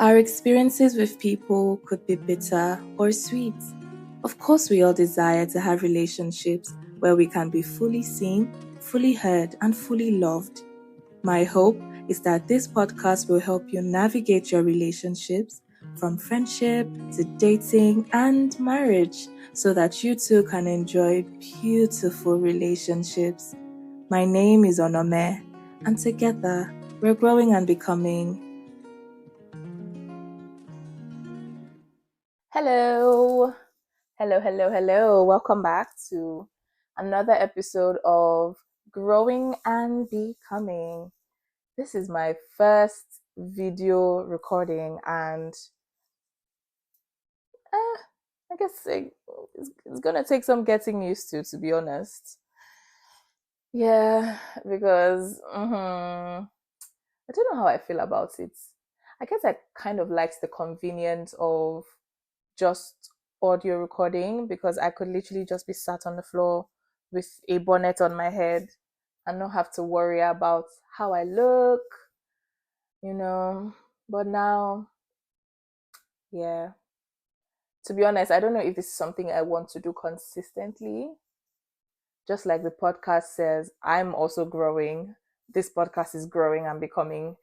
Our experiences with people could be bitter or sweet. Of course, we all desire to have relationships where we can be fully seen, fully heard, and fully loved. My hope is that this podcast will help you navigate your relationships from friendship to dating and marriage so that you too can enjoy beautiful relationships. My name is Onome, and together we're growing and becoming. Hello, hello. Welcome back to another episode of Growing and Becoming. This is my first video recording, and I guess it's gonna take some getting used to be honest. Yeah, because I don't know how I feel about it. I guess I kind of liked the convenience of just audio recording because I could literally just be sat on the floor with a bonnet on my head and not have to worry about how I look, you know. But now, yeah, to be honest, I don't know if this is something I want to do consistently. Just like the podcast says, I'm also growing. This podcast is growing and becoming.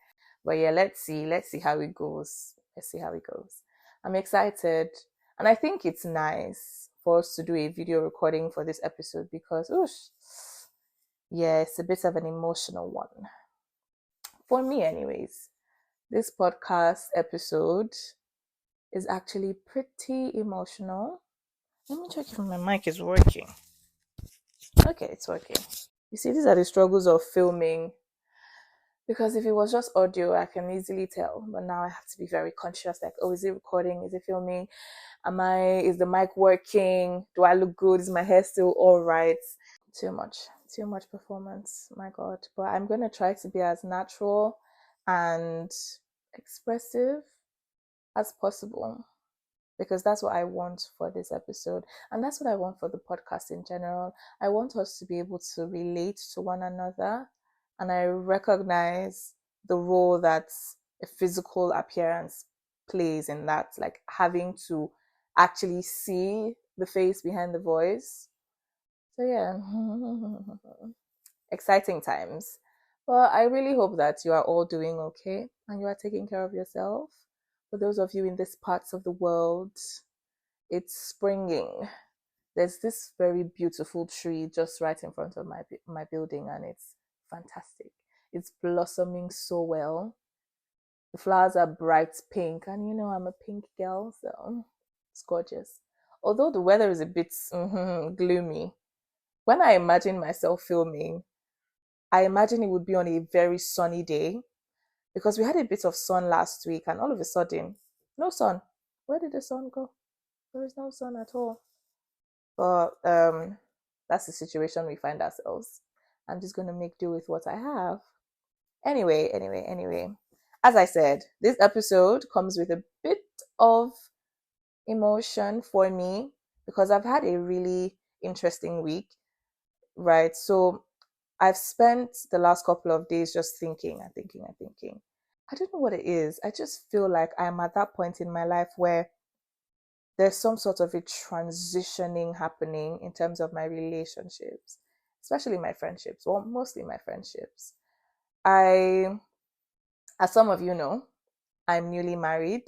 But yeah, let's see how it goes. Let's see how it goes. I'm excited. And I think it's nice for us to do a video recording for this episode because, yeah, it's a bit of an emotional one. For me, anyways, this podcast episode is actually pretty emotional. Let me check if my mic is working. Okay, it's working. You see, these are the struggles of filming because if it was just audio, I can easily tell. But now I have to be very conscious like, oh, is it recording? Is it filming? Is the mic working? Do I look good? Is my hair still all right? Too much performance. My God. But I'm going to try to be as natural and expressive as possible because that's what I want for this episode. And that's what I want for the podcast in general. I want us to be able to relate to one another. And I recognize the role that a physical appearance plays in that, like having to actually see the face behind the voice. So, yeah, exciting times. Well, I really hope that you are all doing okay and you are taking care of yourself. For those of you in these parts of the world, it's springing. There's this very beautiful tree just right in front of my building, and it's fantastic. It's blossoming so well. The flowers are bright pink, and I'm a pink girl, so it's gorgeous. Although the weather is a bit gloomy, when I imagine myself filming, I imagine it would be on a very sunny day because we had a bit of sun last week, and all of a sudden, no sun. Where did the sun go? There is no sun at all. But that's the situation we find ourselves. I'm just gonna make do with what I have. Anyway. As I said, this episode comes with a bit of emotion for me because I've had a really interesting week, right? So I've spent the last couple of days just thinking and thinking and thinking. I don't know what it is. I just feel like I'm at that point in my life where there's some sort of a transitioning happening in terms of my relationships, especially my friendships, well, mostly my friendships. I, as some of you know, I'm newly married.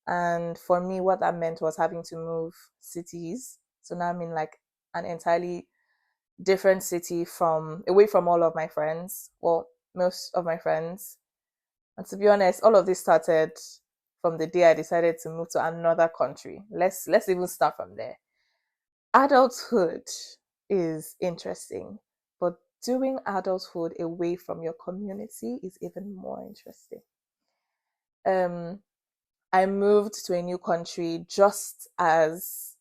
And for me, what that meant was having to move cities. So now I'm in like an entirely different city from away from all of my friends, well, most of my friends. And to be honest, all of this started from the day I decided to move to another country. Let's even start from there. Adulthood is interesting, but doing adulthood away from your community is even more interesting. Um, I moved to a new country just as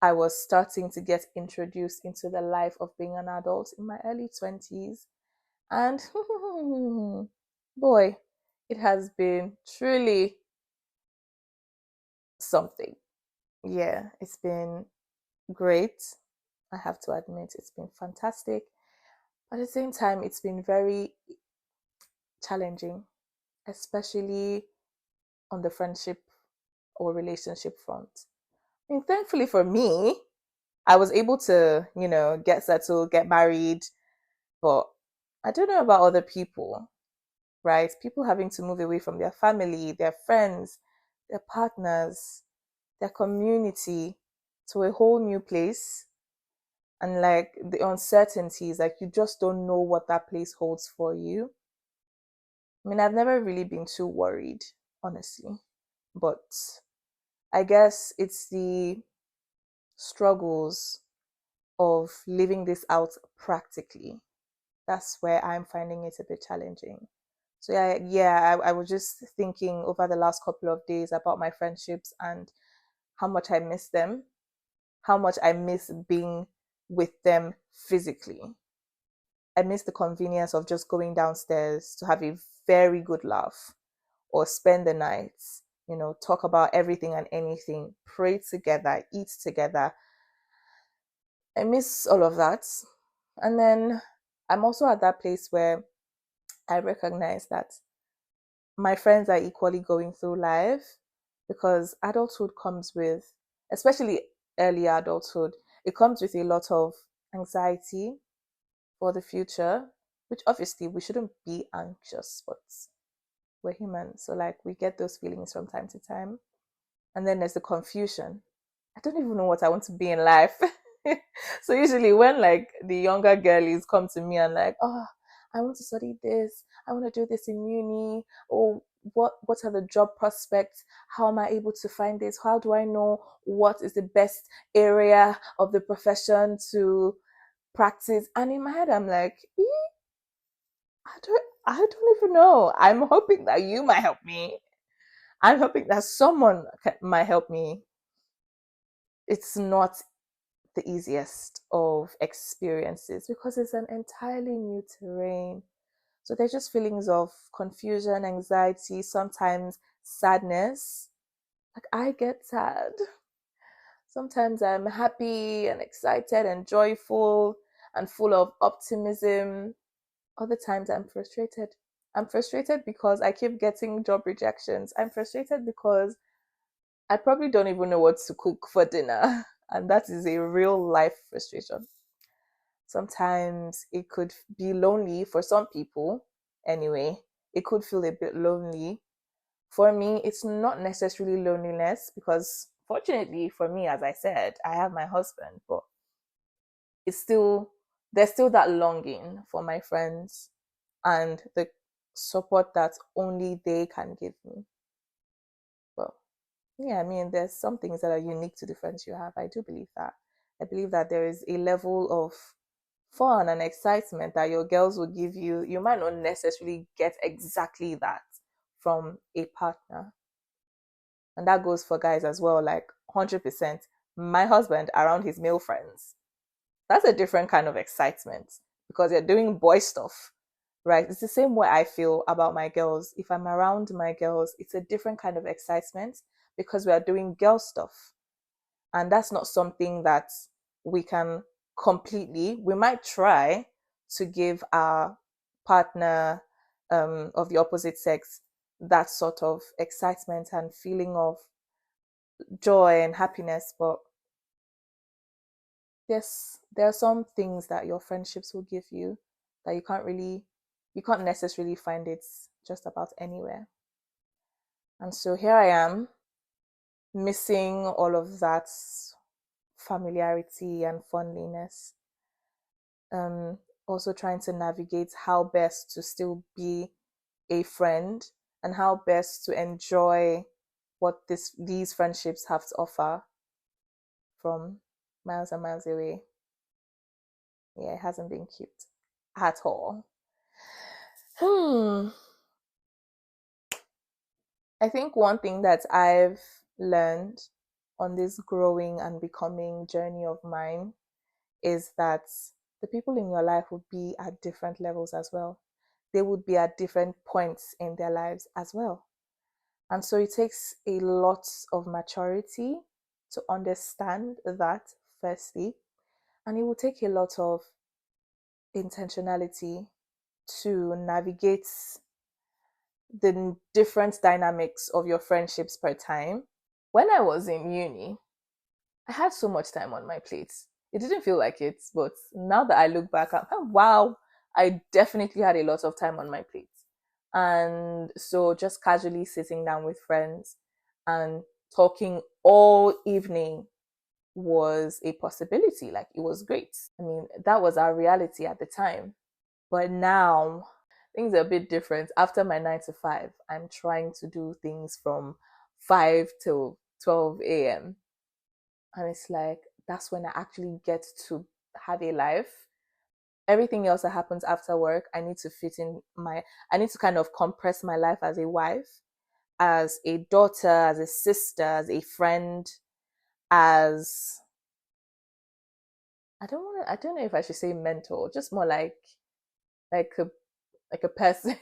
I was starting to get introduced into the life of being an adult in my early 20s. And boy, it has been truly something. Yeah, it's been great. I have to admit, it's been fantastic. At the same time, it's been very challenging, especially on the friendship or relationship front. I mean, thankfully for me, I was able to, get settled, get married, but I don't know about other people, right? People having to move away from their family, their friends, their partners, their community to a whole new place. And like the uncertainties, like you just don't know what that place holds for you. I mean, I've never really been too worried, honestly. But I guess it's the struggles of living this out practically. That's where I'm finding it a bit challenging. So I was just thinking over the last couple of days about my friendships and how much I miss them, how much I miss being with them physically. I miss the convenience of just going downstairs to have a very good laugh or spend the night, talk about everything and anything, pray together, eat together. I miss all of that. And then I'm also at that place where I recognize that my friends are equally going through life because adulthood comes with, especially early adulthood, it comes with a lot of anxiety for the future, which obviously we shouldn't be anxious, but we're human. So, like, we get those feelings from time to time. And then there's the confusion. I don't even know what I want to be in life. So usually when like the younger girlies come to me and like, oh, I want to study this, I want to do this in uni, or what are the job prospects? How am I able to find this? How do I know what is the best area of the profession to practice? And in my head I'm like, I don't even know. I'm hoping that you might help me. I'm hoping that someone might help me. It's not the easiest of experiences because it's an entirely new terrain. So there's just feelings of confusion, anxiety, sometimes sadness. Like I get sad. Sometimes I'm happy and excited and joyful and full of optimism. Other times I'm frustrated. I'm frustrated because I keep getting job rejections. I'm frustrated because I probably don't even know what to cook for dinner. And that is a real life frustration. Sometimes it could be lonely for some people. Anyway, it could feel a bit lonely. For me, it's not necessarily loneliness because fortunately for me, as I said, I have my husband, but it's still, there's still that longing for my friends and the support that only they can give me. But yeah, I mean, there's some things that are unique to the friends you have. I do believe that. I believe that there is a level of fun and excitement that your girls will give you. You might not necessarily get exactly that from a partner. And that goes for guys as well, like 100%. My husband around his male friends, that's a different kind of excitement because you're doing boy stuff, right? It's the same way I feel about my girls. If I'm around my girls, it's a different kind of excitement because we are doing girl stuff. And that's not something that we can completely, we might try to give our partner of the opposite sex that sort of excitement and feeling of joy and happiness, but yes, there are some things that your friendships will give you that you can't necessarily find it just about anywhere. And so here I am, missing all of that familiarity and friendliness. Um, Also trying to navigate how best to still be a friend and how best to enjoy what these friendships have to offer from miles and miles away. Yeah, it hasn't been cute at all. Hmm. I think one thing that I've learned on this growing and becoming journey of mine is that the people in your life would be at different levels as well. They would be at different points in their lives as well. And so it takes a lot of maturity to understand that, firstly. And it will take a lot of intentionality to navigate the different dynamics of your friendships per time. When I was in uni, I had so much time on my plate. It didn't feel like it, but now that I look back, I'm oh, wow, I definitely had a lot of time on my plate. And so just casually sitting down with friends and talking all evening was a possibility. Like it was great. I mean, that was our reality at the time. But now things are a bit different. After my 9 to 5, I'm trying to do things from 5 till 12 a.m. And it's like, that's when I actually get to have a life. Everything else that happens after work, I need to kind of compress my life as a wife, as a daughter, as a sister, as a friend, as I don't know if I should say mentor, just more like a like a person,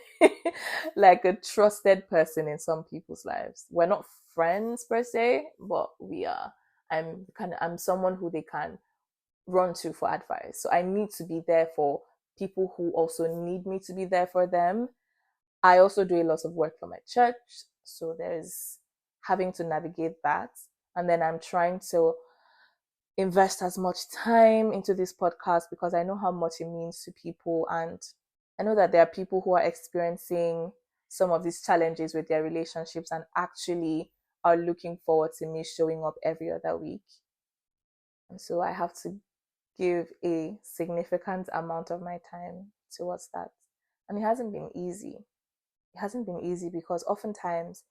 like a trusted person in some people's lives. We're not friends per se, but we are. I'm someone who they can run to for advice. So I need to be there for people who also need me to be there for them. I also do a lot of work for my church, so there's having to navigate that. And then I'm trying to invest as much time into this podcast because I know how much it means to people. And I know that there are people who are experiencing some of these challenges with their relationships and actually are looking forward to me showing up every other week. And so I have to give a significant amount of my time towards that. And it hasn't been easy. It hasn't been easy because oftentimes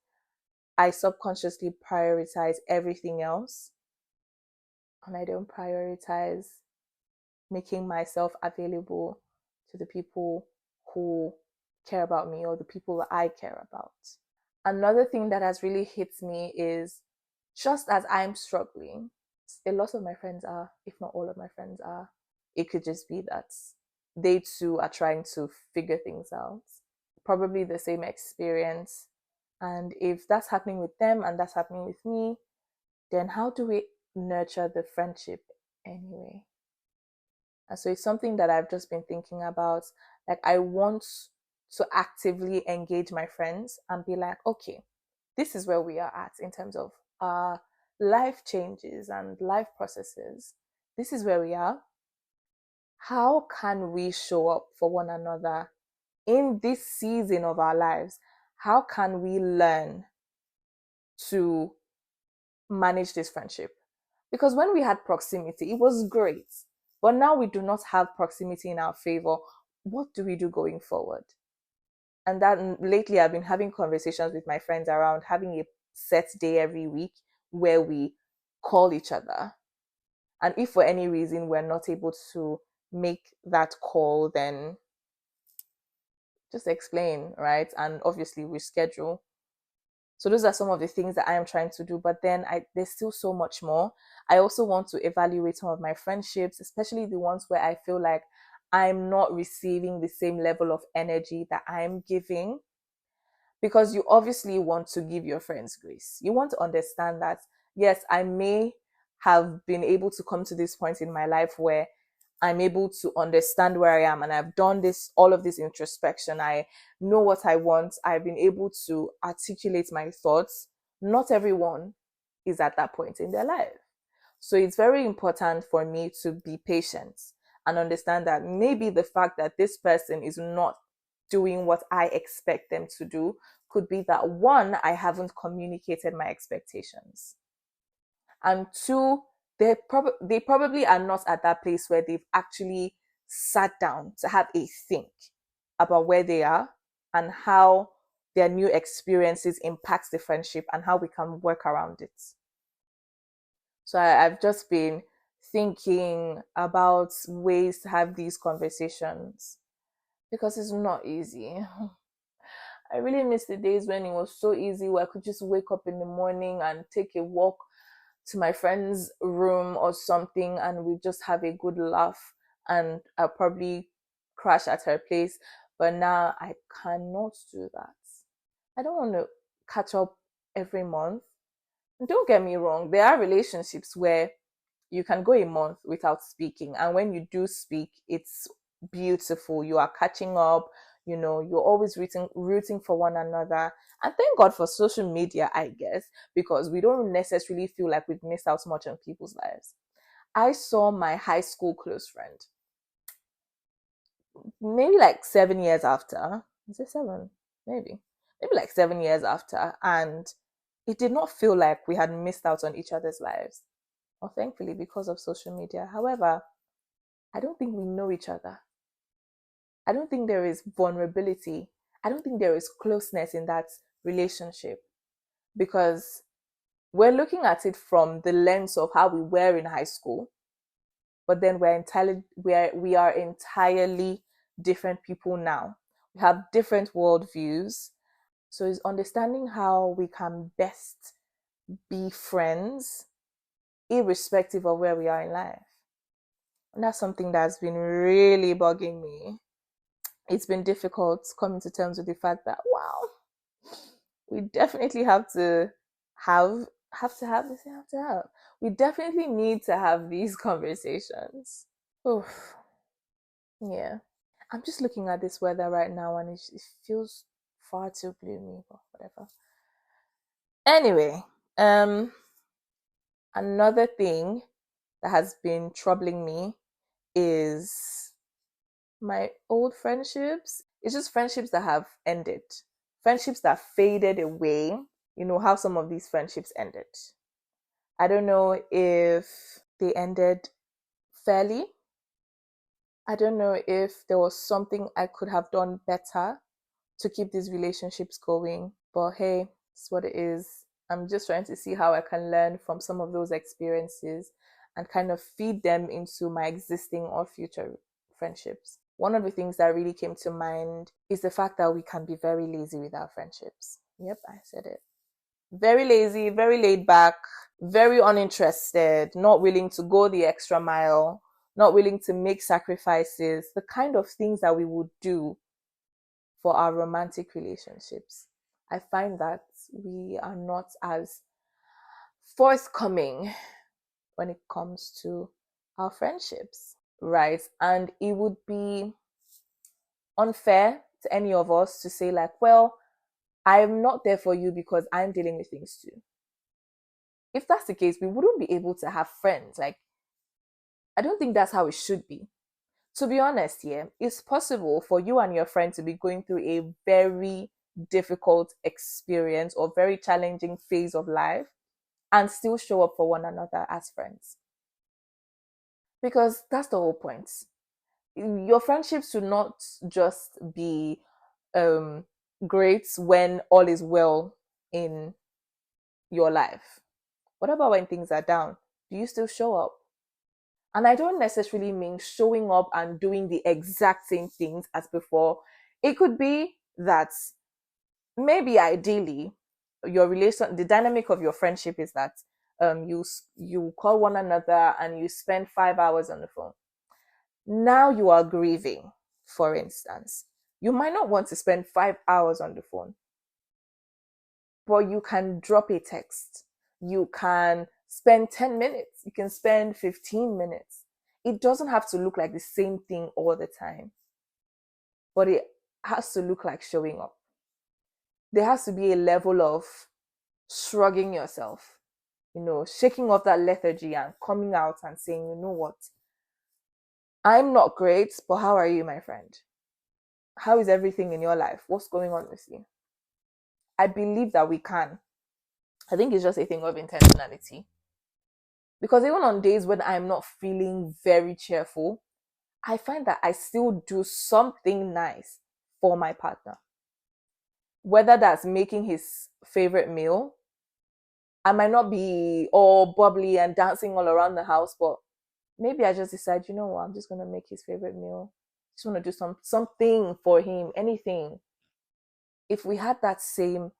I subconsciously prioritize everything else and I don't prioritize making myself available to the people who care about me or the people that I care about. Another thing that has really hit me is just as I'm struggling, a lot of my friends are, if not all of my friends are, it could just be that they too are trying to figure things out. Probably the same experience. And if that's happening with them and that's happening with me, then how do we nurture the friendship anyway? And so it's something that I've just been thinking about. Like, I want to actively engage my friends and be like, okay, this is where we are at in terms of life changes and life processes. This is where we are. How can we show up for one another in this season of our lives? How can we learn to manage this friendship? Because when we had proximity, it was great. But now we do not have proximity in our favor. What do we do going forward? And that lately I've been having conversations with my friends around having a set day every week where we call each other. And if for any reason we're not able to make that call, then just explain, right? And obviously we schedule. So those are some of the things that I am trying to do. But then there's still so much more. I also want to evaluate some of my friendships, especially the ones where I feel like I'm not receiving the same level of energy that I'm giving. Because you obviously want to give your friends grace. You want to understand that, yes, I may have been able to come to this point in my life where I'm able to understand where I am and I've done all of this introspection. I know what I want. I've been able to articulate my thoughts. Not everyone is at that point in their life. So it's very important for me to be patient and understand that maybe the fact that this person is not doing what I expect them to do could be that one, I haven't communicated my expectations. And two, they probably are not at that place where they've actually sat down to have a think about where they are and how their new experiences impacts the friendship and how we can work around it. So I've just been thinking about ways to have these conversations because it's not easy. I really miss the days when it was so easy where I could just wake up in the morning and take a walk to my friend's room or something and we just have a good laugh and I'll probably crash at her place. But now I cannot do that. I don't want to catch up every month. Don't get me wrong, there are relationships where you can go a month without speaking, and when you do speak, it's beautiful. You are catching up, You're always rooting for one another. And thank God for social media, I guess, because we don't necessarily feel like we've missed out much on people's lives. I saw my high school close friend maybe like 7 years after. Is it seven? Maybe like 7 years after. And it did not feel like we had missed out on each other's lives, or thankfully because of social media. However, I don't think we know each other. I don't think there is vulnerability. I don't think there is closeness in that relationship, because we're looking at it from the lens of how we were in high school, but then we are entirely different people now. We have different worldviews. So it's understanding how we can best be friends irrespective of where we are in life. And that's something that's been really bugging me. It's been difficult coming to terms with the fact that, wow, we definitely have to have we definitely need to have these conversations. Oof, yeah. I'm just looking at this weather right now, and it feels far too gloomy, but whatever. Anyway, another thing that has been troubling me is my old friendships. It's just friendships that have ended, friendships that faded away. You know how some of these friendships ended. I don't know if they ended fairly. I don't know if there was something I could have done better to keep these relationships going. But hey, it's what it is. I'm just trying to see how I can learn from some of those experiences and kind of feed them into my existing or future friendships. One of the things that really came to mind is the fact that we can be very lazy with our friendships. Yep, I said it. Very lazy, very laid back, very uninterested, not willing to go the extra mile, not willing to make sacrifices, the kind of things that we would do for our romantic relationships. I find that we are not as forthcoming when it comes to our friendships, right? And it would be unfair to any of us to say, like, well, I'm not there for you because I'm dealing with things too. If that's the case, we wouldn't be able to have friends. Like, I don't think that's how it should be. To be honest, yeah, it's possible for you and your friend to be going through a very difficult experience or very challenging phase of life and still show up for one another as friends. Because that's the whole point. Your friendships should not just be um, great when all is well in your life. What about when things are down? Do you still show up? And I don't necessarily mean showing up and doing the exact same things as before. It could be that maybe ideally the dynamic of your friendship is that you call one another and you spend 5 hours on the phone. Now you are grieving, for instance. You might not want to spend 5 hours on the phone, but you can drop a text. You can spend 10 minutes. You can spend 15 minutes. It doesn't have to look like the same thing all the time, but it has to look like showing up. There has to be a level of shrugging yourself, shaking off that lethargy and coming out and saying, you know what? I'm not great, but how are you, my friend? How is everything in your life? What's going on with you? I believe that we can. I think it's just a thing of intentionality. Because even on days when I'm not feeling very cheerful, I find that I still do something nice for my partner. Whether that's making his favorite meal, I might not be all bubbly and dancing all around the house, but maybe I just decide, you know what, I'm just gonna make his favorite meal. Just wanna do something for him, anything. If we had that same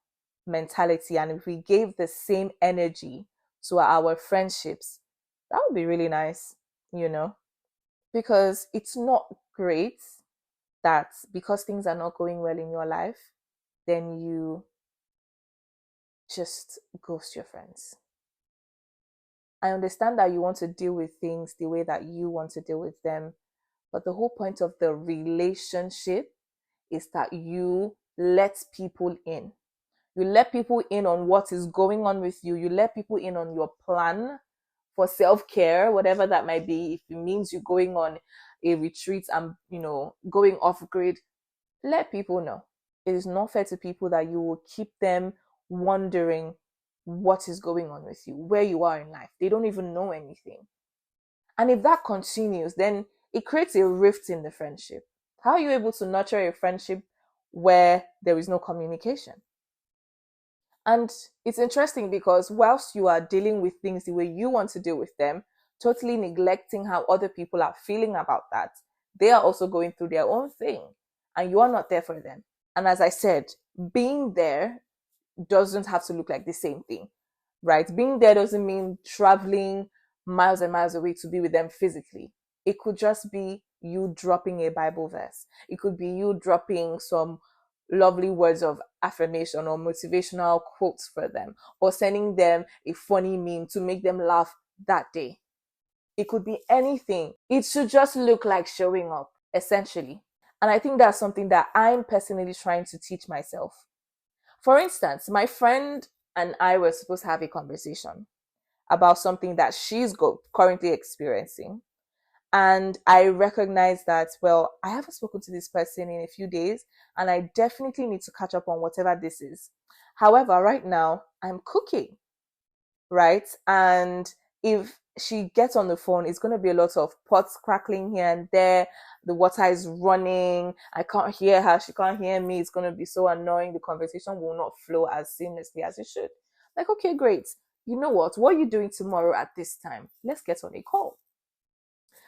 mentality and if we gave the same energy to our friendships, that would be really nice, you know? Because it's not great that because things are not going well in your life, then you just ghost your friends. I understand that you want to deal with things the way that you want to deal with them, but the whole point of the relationship is that you let people in. You let people in on what is going on with you. You let people in on your plan for self-care, whatever that might be. If it means you're going on a retreat and, going off grid, let people know. It is not fair to people that you will keep them wondering what is going on with you, where you are in life. They don't even know anything. And if that continues, then it creates a rift in the friendship. How are you able to nurture a friendship where there is no communication? And it's interesting because whilst you are dealing with things the way you want to deal with them, totally neglecting how other people are feeling about that, they are also going through their own thing and you are not there for them. And as I said, being there doesn't have to look like the same thing, right? Being there doesn't mean traveling miles and miles away to be with them physically. It could just be you dropping a Bible verse. It could be you dropping some lovely words of affirmation or motivational quotes for them, or sending them a funny meme to make them laugh that day. It could be anything. It should just look like showing up, essentially. And I think that's something that I'm personally trying to teach myself. For instance, my friend and I were supposed to have a conversation about something that she's currently experiencing. And I recognize that, well, I haven't spoken to this person in a few days, and I definitely need to catch up on whatever this is. However, right now, I'm cooking, right? And if she gets on the phone, it's going to be a lot of pots crackling here and there. The water is running. I can't hear her. She can't hear me. It's going to be so annoying. The conversation will not flow as seamlessly as it should. Like, okay, great. You know what? What are you doing tomorrow at this time? Let's get on a call.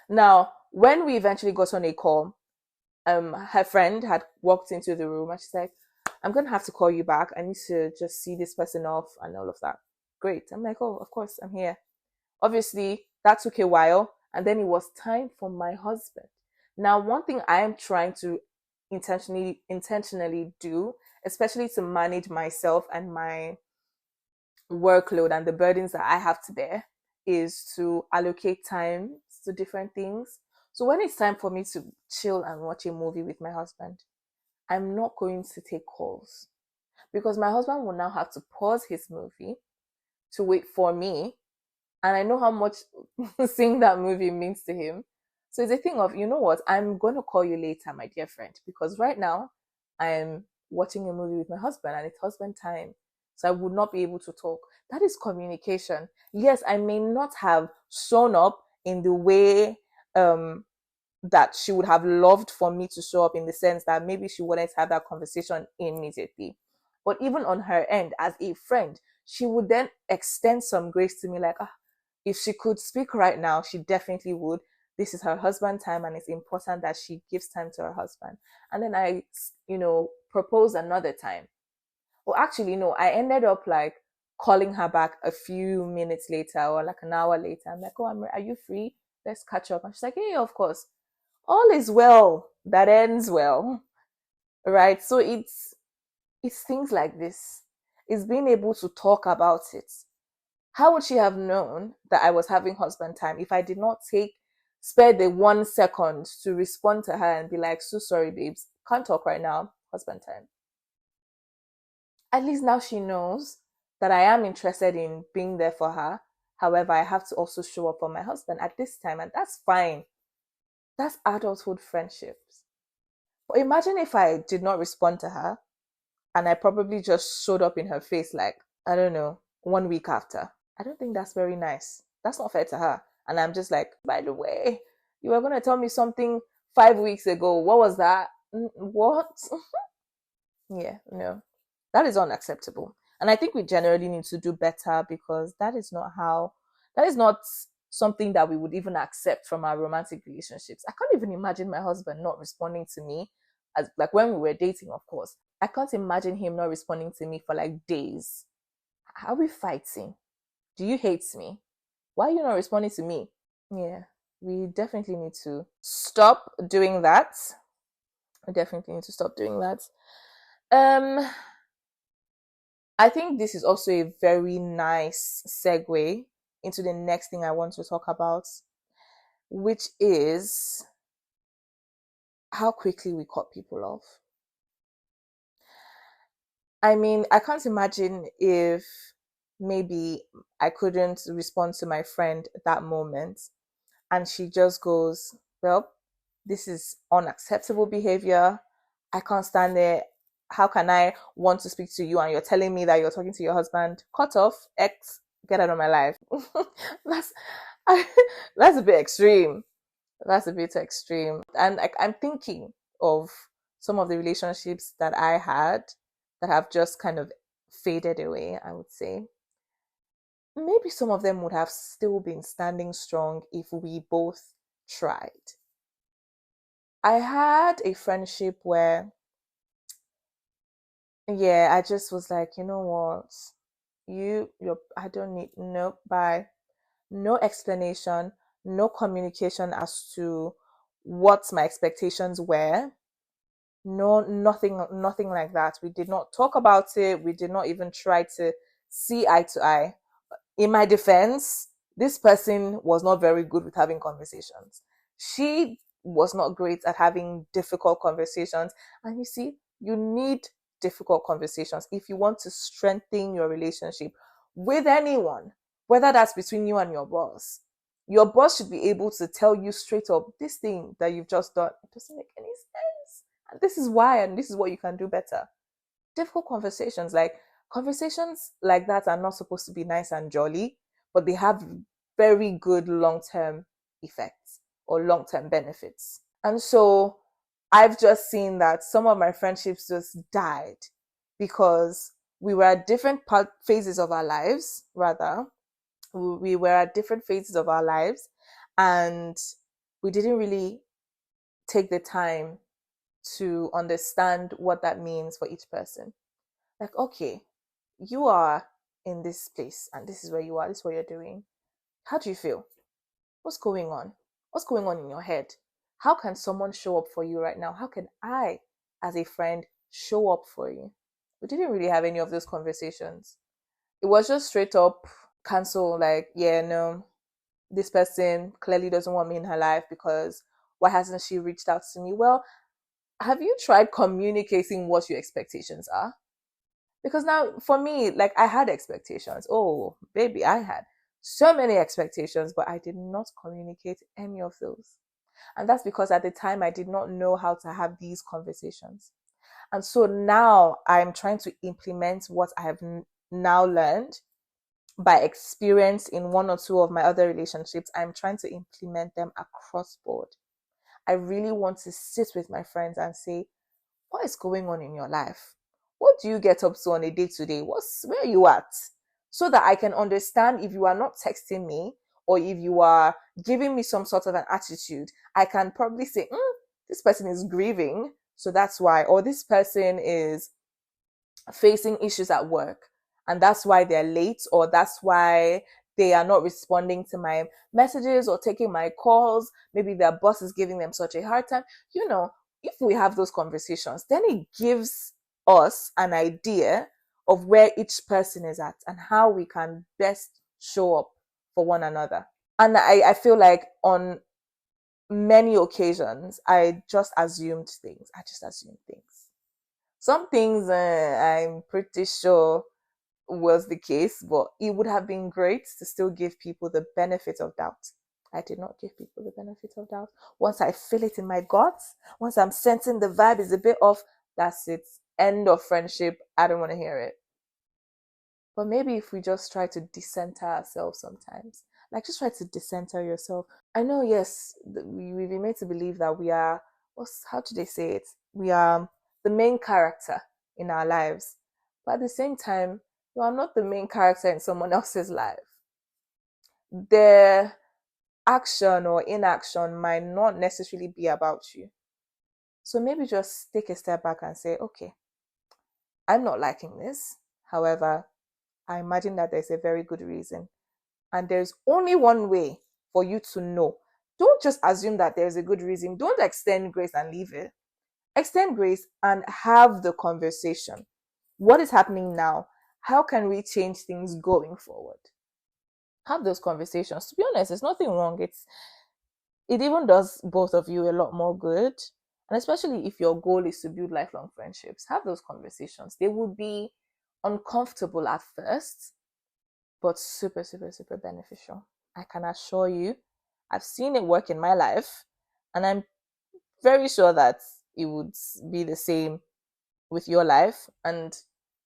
Now, when we eventually got on a call, her friend had walked into the room and she's like, I'm going to have to call you back. I need to just see this person off and all of that. Great. I'm like, oh, of course, I'm here. Obviously, that took a while. And then it was time for my husband. Now, one thing I am trying to intentionally do, especially to manage myself and my workload and the burdens that I have to bear, is to allocate time to different things. So when it's time for me to chill and watch a movie with my husband, I'm not going to take calls because my husband will now have to pause his movie to wait for me. And I know how much seeing that movie means to him. So it's a thing of, you know what, I'm going to call you later, my dear friend, because right now I'm watching a movie with my husband and it's husband time. So I would not be able to talk. That is communication. Yes, I may not have shown up in the way that she would have loved for me to show up, in the sense that maybe she wanted to have that conversation immediately. But even on her end, as a friend, she would then extend some grace to me, like, if she could speak right now, she definitely would. This is her husband time, and it's important that she gives time to her husband. And then I, propose another time. Well, actually, no, I ended up like calling her back a few minutes later or like an hour later. I'm like, oh, are you free? Let's catch up. And she's like, yeah, of course. All is well that ends well, right? So it's things like this. It's being able to talk about it. How would she have known that I was having husband time if I did not spare the 1 second to respond to her and be like, so sorry, babes, can't talk right now, husband time. At least now she knows that I am interested in being there for her. However, I have to also show up for my husband at this time, and that's fine. That's adulthood friendships. But imagine if I did not respond to her and I probably just showed up in her face like, I don't know, 1 week after. I don't think that's very nice. That's not fair to her. And I'm just like, by the way, you were going to tell me something 5 weeks ago. What was that? What? Yeah, no. That is unacceptable. And I think we generally need to do better, because that is not something that we would even accept from our romantic relationships. I can't even imagine my husband not responding to me, as like when we were dating, of course. I can't imagine him not responding to me for like days. Are we fighting? Do you hate me? Why are you not responding to me? Yeah, we definitely need to stop doing that. We definitely need to stop doing that. Um, I think this is also a very nice segue into the next thing I want to talk about, which is how quickly we cut people off. I mean, I can't imagine if maybe I couldn't respond to my friend at that moment and she just goes, well, this is unacceptable behavior. I can't stand it. How can I want to speak to you and you're telling me that you're talking to your husband? Cut off, X, get out of my life. that's I, that's a bit extreme. That's a bit extreme. And I'm thinking of some of the relationships that I had that have just kind of faded away, I would say. Maybe some of them would have still been standing strong if we both tried. I had a friendship where, yeah, I just was like, you know what? I don't need, no, bye. No explanation, no communication as to what my expectations were. No, nothing like that. We did not talk about it. We did not even try to see eye to eye. In my defense, this person was not very good with having conversations. She was not great at having difficult conversations. And you see, you need difficult conversations if you want to strengthen your relationship with anyone, whether that's between you and your boss. Your boss should be able to tell you straight up, this thing that you've just done, it doesn't make any sense. And this is why, and this is what you can do better. Difficult conversations like that are not supposed to be nice and jolly, but they have very good long-term effects or long-term benefits. And so I've just seen that some of my friendships just died because we were at different phases of our lives, rather. We were at different phases of our lives, and we didn't really take the time to understand what that means for each person. Like, okay, you are in this place and this is where you are, this is what you're doing. How do you feel? What's going on? What's going on in your head? How can someone show up for you right now? How can I, as a friend, show up for you? We didn't really have any of those conversations. It was just straight up cancel, like, yeah, no, this person clearly doesn't want me in her life because why hasn't she reached out to me? Well, have you tried communicating what your expectations are? Because now for me, like, I had expectations. Oh, baby, I had so many expectations, but I did not communicate any of those. And that's because at the time I did not know how to have these conversations. And so now I'm trying to implement what I have now learned by experience in one or two of my other relationships. I'm trying to implement them across board. I really want to sit with my friends and say, what is going on in your life? What do you get up to on a day to day? Where are you at? So that I can understand if you are not texting me or if you are giving me some sort of an attitude, I can probably say, this person is grieving. So that's why, or this person is facing issues at work and that's why they're late, or that's why they are not responding to my messages or taking my calls. Maybe their boss is giving them such a hard time. You know, if we have those conversations, then it gives us an idea of where each person is at and how we can best show up for one another. And I feel like on many occasions, I just assumed things. I just assumed things. Some things I'm pretty sure was the case, but it would have been great to still give people the benefit of doubt. I did not give people the benefit of doubt. Once I feel it in my guts, once I'm sensing the vibe is a bit off, that's it. End of friendship. I don't want to hear it. But maybe if we just try to decenter ourselves sometimes, like just try to decenter yourself. I know, yes, we've been made to believe that we are, how do they say it? We are the main character in our lives. But at the same time, you are not the main character in someone else's life. Their action or inaction might not necessarily be about you. So maybe just take a step back and say, okay, I'm not liking this. However, I imagine that there's a very good reason. And there's only one way for you to know. Don't just assume that there's a good reason. Don't extend grace and leave it. Extend grace and have the conversation. What is happening now? How can we change things going forward? Have those conversations. To be honest, there's nothing wrong. It even does both of you a lot more good. And especially if your goal is to build lifelong friendships, have those conversations. They will be uncomfortable at first, but super, super, super beneficial. I can assure you, I've seen it work in my life, and I'm very sure that it would be the same with your life. And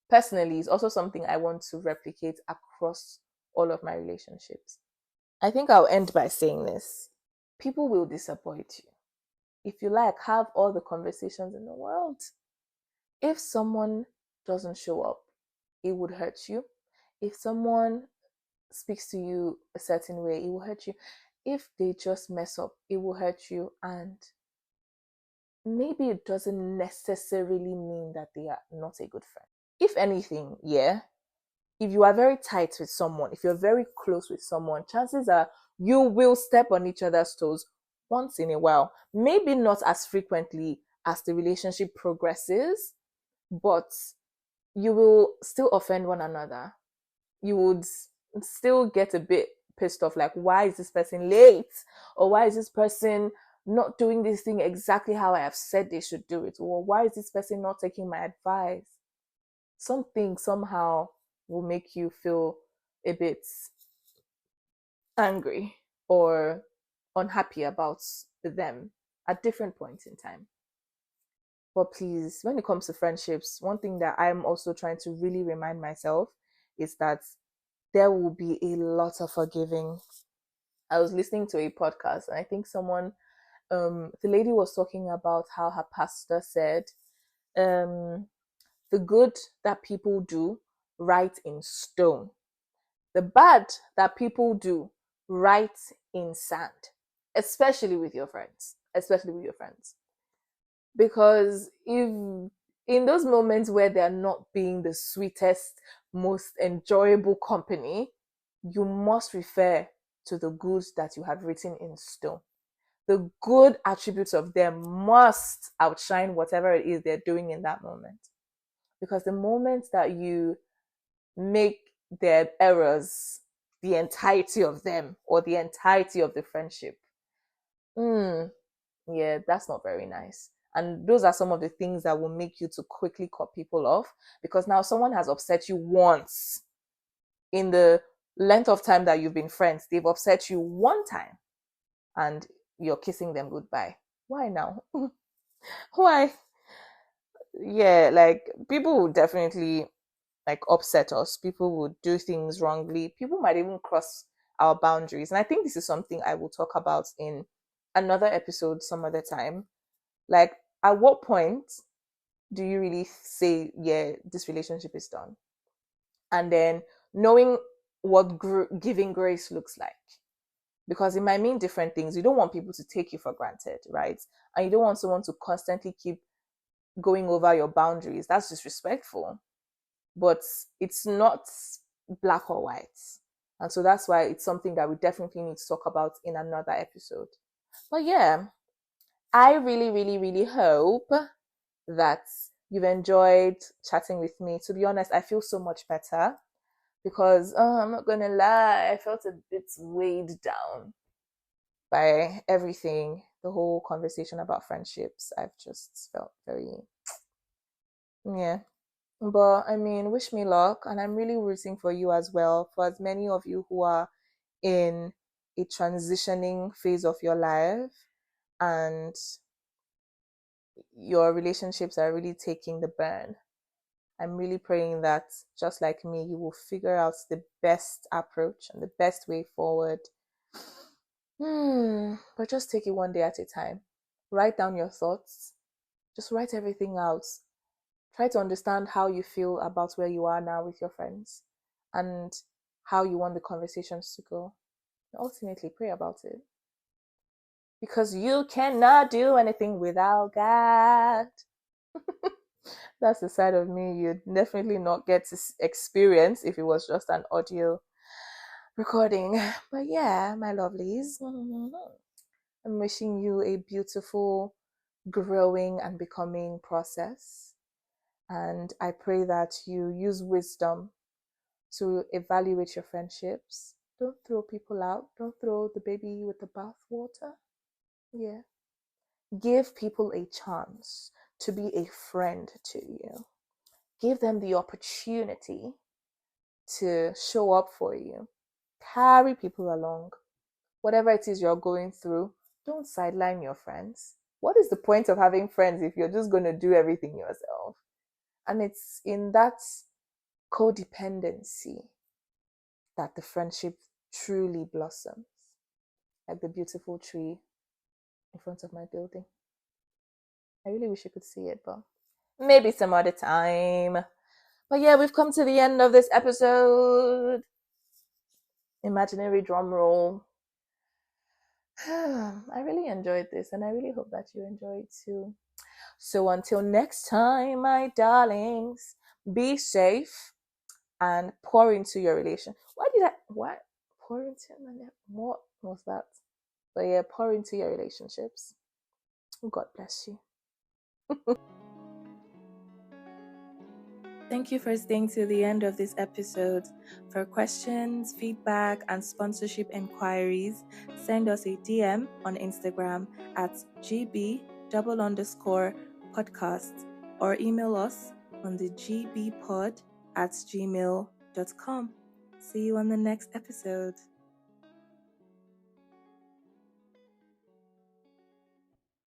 personally, it's also something I want to replicate across all of my relationships. I think I'll end by saying this: people will disappoint you. If you like, have all the conversations in the world. If someone doesn't show up, it would hurt you. If someone speaks to you a certain way, it will hurt you. If they just mess up, it will hurt you. And maybe it doesn't necessarily mean that they are not a good friend. If anything, yeah, if you are very tight with someone, if you're very close with someone, chances are you will step on each other's toes once in a while. Maybe not as frequently as the relationship progresses, but you will still offend one another. You would still get a bit pissed off, like, why is this person late? Or why is this person not doing this thing exactly how I have said they should do it? Or why is this person not taking my advice? Something somehow will make you feel a bit angry or unhappy about them at different points in time. But please, when it comes to friendships, one thing that I'm also trying to really remind myself is that there will be a lot of forgiving. I was listening to a podcast, and I think the lady was talking about how her pastor said, um, the good that people do, write in stone. The bad that people do, write in sand, especially with your friends. Especially with your friends. Because if in those moments where they're not being the sweetest, most enjoyable company, you must refer to the goods that you have written in stone. The good attributes of them must outshine whatever it is they're doing in that moment. Because the moment that you make their errors the entirety of them or the entirety of the friendship, mm, yeah, that's not very nice. And those are some of the things that will make you to quickly cut people off, because now someone has upset you once in the length of time that you've been friends. They've upset you one time and you're kissing them goodbye. Why now? Why? Yeah, like people would definitely like upset us. People would do things wrongly. People might even cross our boundaries. And I think this is something I will talk about in another episode some other time. Like, at what point do you really say, yeah, this relationship is done? And then knowing what giving grace looks like. Because it might mean different things. You don't want people to take you for granted, right? And you don't want someone to constantly keep going over your boundaries. That's disrespectful. But it's not black or white. And so that's why it's something that we definitely need to talk about in another episode. But yeah, I really, really, really hope that you've enjoyed chatting with me. To be honest, I feel so much better because I'm not gonna lie, I felt a bit weighed down by everything, the whole conversation about friendships. I've just felt very, yeah. But I mean, wish me luck, and I'm really rooting for you as well. For as many of you who are in a transitioning phase of your life and your relationships are really taking the burn, I'm really praying that just like me, you will figure out the best approach and the best way forward. But just take it one day at a time. Write down your thoughts. Just write everything out. Try to understand how you feel about where you are now with your friends and how you want the conversations to go. And ultimately, pray about it. Because you cannot do anything without God. That's the side of me you'd definitely not get to experience if it was just an audio recording. But yeah, my lovelies, I'm wishing you a beautiful growing and becoming process. And I pray that you use wisdom to evaluate your friendships. Don't throw people out. Don't throw the baby with the bathwater. Yeah. Give people a chance to be a friend to you. Give them the opportunity to show up for you. Carry people along. Whatever it is you're going through, don't sideline your friends. What is the point of having friends if you're just going to do everything yourself? And it's in that codependency that the friendship truly blossoms, like the beautiful tree in front of my building. I really wish you could see it, but maybe some other time. But yeah, we've come to the end of this episode. Imaginary drum roll. I really enjoyed this, and I really hope that you enjoy it too. So until next time, my darlings, be safe and pour into your relation. What? Pour into what was that? But yeah, pour into your relationships. God bless you. Thank you for staying to the end of this episode. For questions, feedback, and sponsorship inquiries, send us a DM on Instagram at gb_podcast or email us on the gbpod@gmail.com. See you on the next episode.